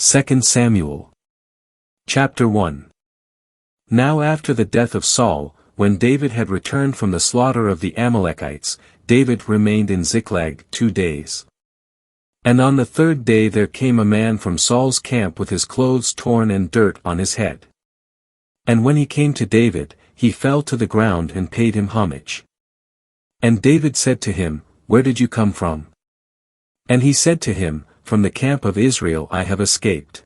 2 Samuel Chapter 1. Now after the death of Saul, when David had returned from the slaughter of the Amalekites, David remained in Ziklag 2 days. And on the third day there came a man from Saul's camp with his clothes torn and dirt on his head. And when he came to David, he fell to the ground and paid him homage. And David said to him, "Where did you come from?" And he said to him, "From the camp of Israel I have escaped."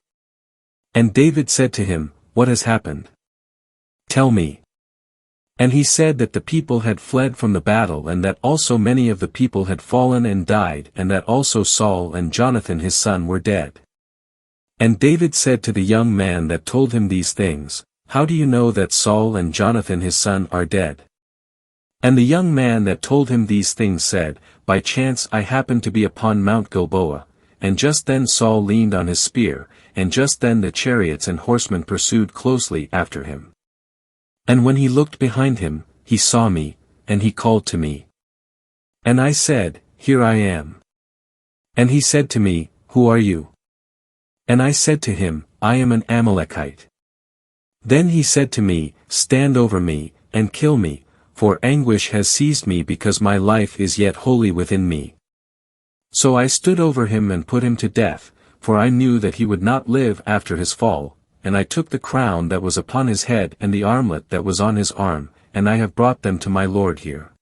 And David said to him, "What has happened? Tell me." And he said that the people had fled from the battle and that also many of the people had fallen and died and that also Saul and Jonathan his son were dead. And David said to the young man that told him these things, "How do you know that Saul and Jonathan his son are dead?" And the young man that told him these things said, "By chance I happened to be upon Mount Gilboa, and just then Saul leaned on his spear, and just then the chariots and horsemen pursued closely after him. And when he looked behind him, he saw me, and he called to me. And I said, 'Here I am.' And he said to me, 'Who are you?' And I said to him, 'I am an Amalekite.' Then he said to me, 'Stand over me, and kill me, for anguish has seized me because my life is yet wholly within me.' So I stood over him and put him to death, for I knew that he would not live after his fall, and I took the crown that was upon his head and the armlet that was on his arm, and I have brought them to my lord here."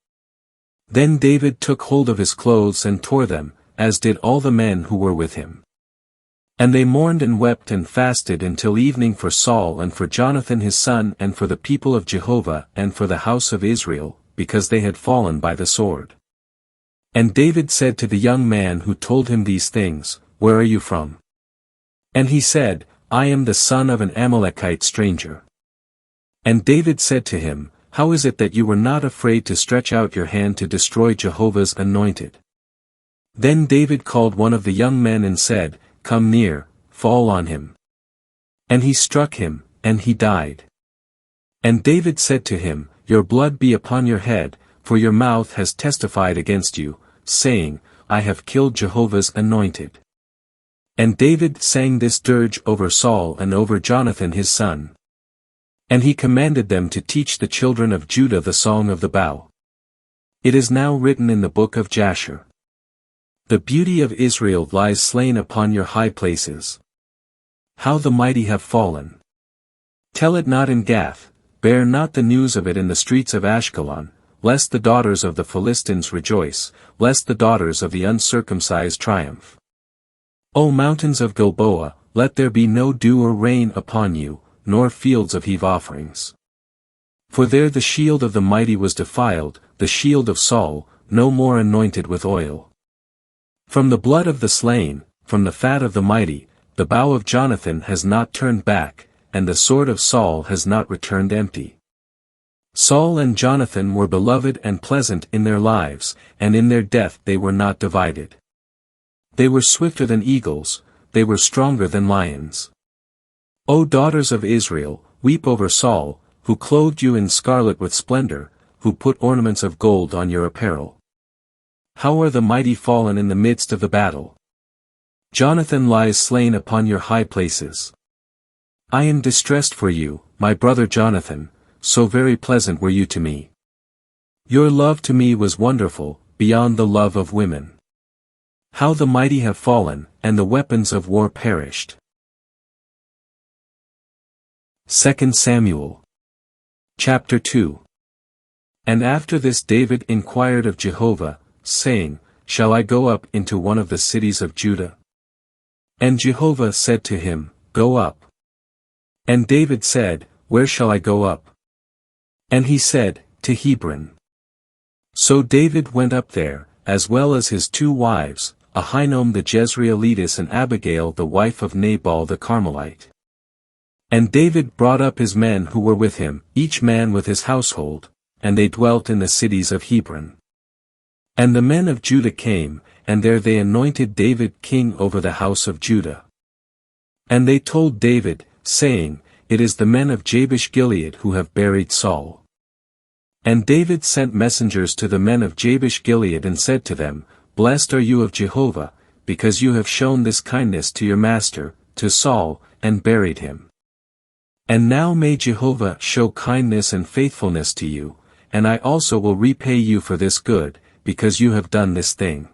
Then David took hold of his clothes and tore them, as did all the men who were with him. And they mourned and wept and fasted until evening for Saul and for Jonathan his son and for the people of Jehovah and for the house of Israel, because they had fallen by the sword. And David said to the young man who told him these things, "Where are you from?" And he said, "I am the son of an Amalekite stranger." And David said to him, "How is it that you were not afraid to stretch out your hand to destroy Jehovah's anointed?" Then David called one of the young men and said, "Come near, fall on him." And he struck him, and he died. And David said to him, "Your blood be upon your head, for your mouth has testified against you, saying, 'I have killed Jehovah's anointed.'" And David sang this dirge over Saul and over Jonathan his son. And he commanded them to teach the children of Judah the song of the bow. It is now written in the book of Jasher. The beauty of Israel lies slain upon your high places. How the mighty have fallen! Tell it not in Gath, bear not the news of it in the streets of Ashkelon, lest the daughters of the Philistines rejoice, lest the daughters of the uncircumcised triumph. O mountains of Gilboa, let there be no dew or rain upon you, nor fields of heave offerings. For there the shield of the mighty was defiled, the shield of Saul, no more anointed with oil. From the blood of the slain, from the fat of the mighty, the bow of Jonathan has not turned back, and the sword of Saul has not returned empty. Saul and Jonathan were beloved and pleasant in their lives, and in their death they were not divided. They were swifter than eagles, they were stronger than lions. O daughters of Israel, weep over Saul, who clothed you in scarlet with splendor, who put ornaments of gold on your apparel. How are the mighty fallen in the midst of the battle! Jonathan lies slain upon your high places. I am distressed for you, my brother Jonathan, so very pleasant were you to me. Your love to me was wonderful, beyond the love of women. How the mighty have fallen, and the weapons of war perished. 2 Samuel Chapter 2. And after this David inquired of Jehovah, saying, "Shall I go up into one of the cities of Judah?" And Jehovah said to him, "Go up." And David said, "Where shall I go up?" And he said, "To Hebron." So David went up there, as well as his 2 wives, Ahinoam the Jezreelitess and Abigail the wife of Nabal the Carmelite. And David brought up his men who were with him, each man with his household, and they dwelt in the cities of Hebron. And the men of Judah came, and there they anointed David king over the house of Judah. And they told David, saying, "It is the men of Jabesh Gilead who have buried Saul." And David sent messengers to the men of Jabesh Gilead and said to them, "Blessed are you of Jehovah, because you have shown this kindness to your master, to Saul, and buried him. And now may Jehovah show kindness and faithfulness to you, and I also will repay you for this good, because you have done this thing.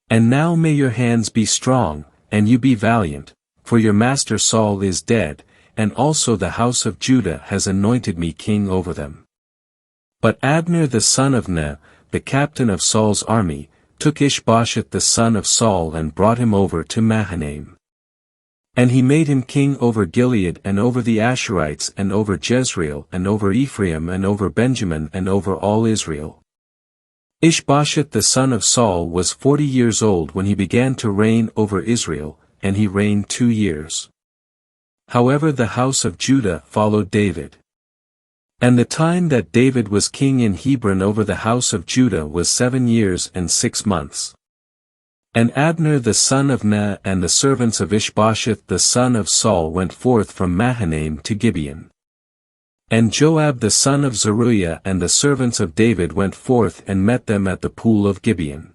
And now may your hands be strong, and you be valiant, for your master Saul is dead, and also the house of Judah has anointed me king over them. But Abner the son of Ner, the captain of Saul's army, took Ishbosheth the son of Saul and brought him over to Mahanaim. And he made him king over Gilead and over the Asherites and over Jezreel and over Ephraim and over Benjamin and over all Israel. Ishbosheth the son of Saul was 40 years old when he began to reign over Israel, and he reigned 2 years. However, the house of Judah followed David. And the time that David was king in Hebron over the house of Judah was 7 years and 6 months. And Abner the son of Ner and the servants of Ishbosheth the son of Saul went forth from Mahanaim to Gibeon. And Joab the son of Zeruiah and the servants of David went forth and met them at the pool of Gibeon.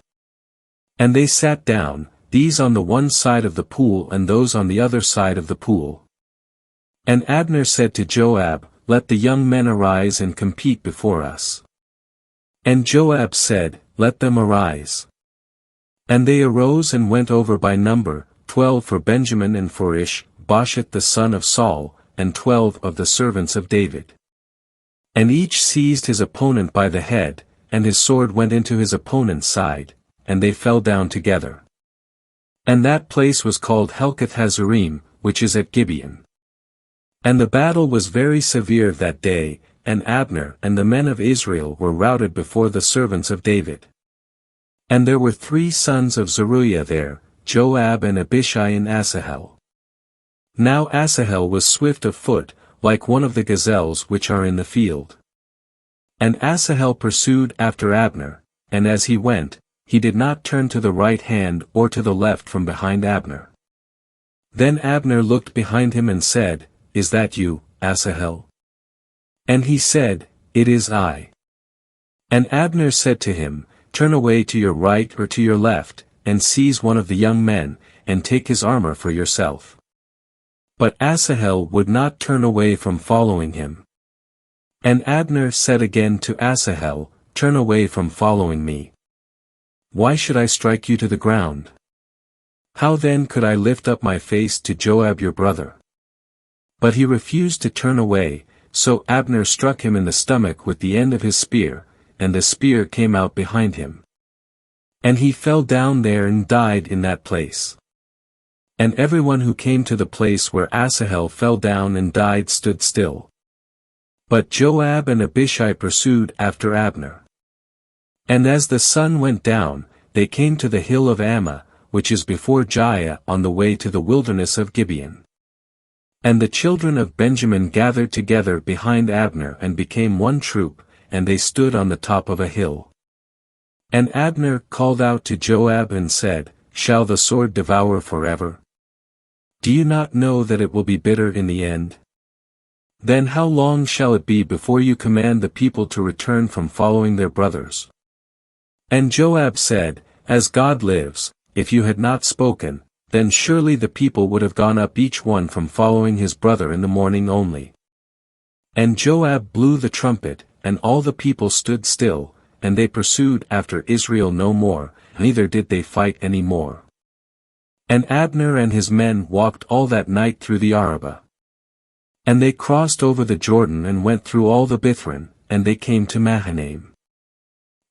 And they sat down, these on the one side of the pool and those on the other side of the pool. And Abner said to Joab, Let the young men arise and compete before us. And Joab said, Let them arise. And they arose and went over by number, 12 for Benjamin and for Ishbosheth the son of Saul, and 12 of the servants of David. And each seized his opponent by the head, and his sword went into his opponent's side, and they fell down together. And that place was called Helkath Hazarim, which is at Gibeon. And the battle was very severe that day, and Abner and the men of Israel were routed before the servants of David. And there were 3 sons of Zeruiah there, Joab and Abishai and Asahel. Now Asahel was swift of foot, like one of the gazelles which are in the field. And Asahel pursued after Abner, and as he went, he did not turn to the right hand or to the left from behind Abner. Then Abner looked behind him and said, Is that you, Asahel? And he said, It is I. And Abner said to him, Turn away to your right or to your left, and seize one of the young men, and take his armor for yourself. But Asahel would not turn away from following him. And Abner said again to Asahel, Turn away from following me. Why should I strike you to the ground? How then could I lift up my face to Joab your brother? But he refused to turn away, so Abner struck him in the stomach with the end of his spear, and the spear came out behind him. And he fell down there and died in that place. And everyone who came to the place where Asahel fell down and died stood still. But Joab and Abishai pursued after Abner. And as the sun went down, they came to the hill of Ammah, which is before Giah on the way to the wilderness of Gibeon. And the children of Benjamin gathered together behind Abner and became one troop, and they stood on the top of a hill. And Abner called out to Joab and said, Shall the sword devour forever? Do you not know that it will be bitter in the end? Then how long shall it be before you command the people to return from following their brothers? And Joab said, As God lives, if you had not spoken, then surely the people would have gone up each one from following his brother in the morning only. And Joab blew the trumpet, and all the people stood still, and they pursued after Israel no more, neither did they fight any more. And Abner and his men walked all that night through the Arabah. And they crossed over the Jordan and went through all the Bithron, and they came to Mahanaim.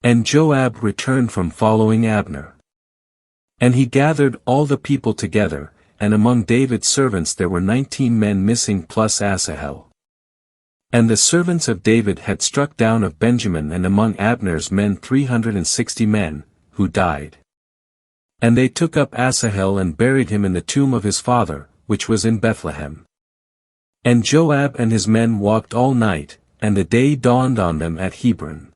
And Joab returned from following Abner. And he gathered all the people together, and among David's servants there were 19 men missing plus Asahel. And the servants of David had struck down of Benjamin and among Abner's men 360 men, who died. And they took up Asahel and buried him in the tomb of his father, which was in Bethlehem. And Joab and his men walked all night, and the day dawned on them at Hebron.